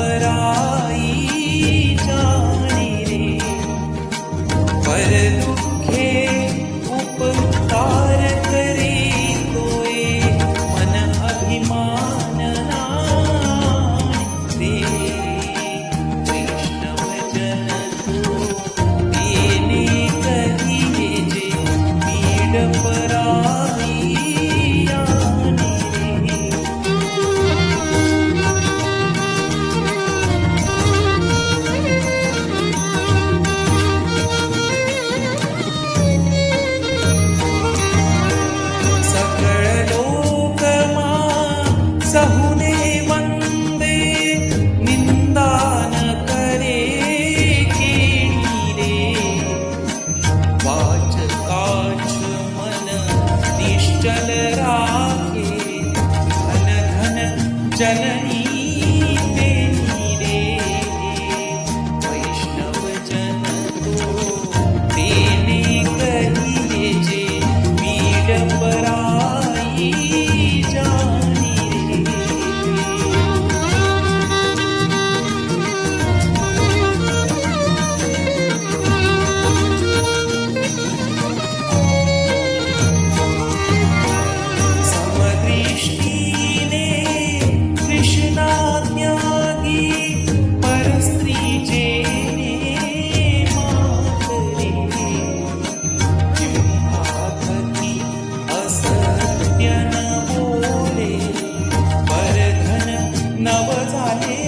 पराई जाने रे, पर दुखे उपकार करे तोय मन अभिमान नाणे रे। वैष्णव जन तो तेने कहिए जे पीड पराई जाने रे। सकळ लोकमा सहुने वंदे, निंदा न करे केणी रे। वाच काच मन निश्चल राखे, धन धन जननी तेनी रे। वैष्णव जन तो तेने कहिए जे पीड पराई जाने रे। समदृष्टीने कृष्णाज्ञागी, परस्त्री जेने मातरे। जिह्वाथकी असत्य न बोले, परधन नव झाले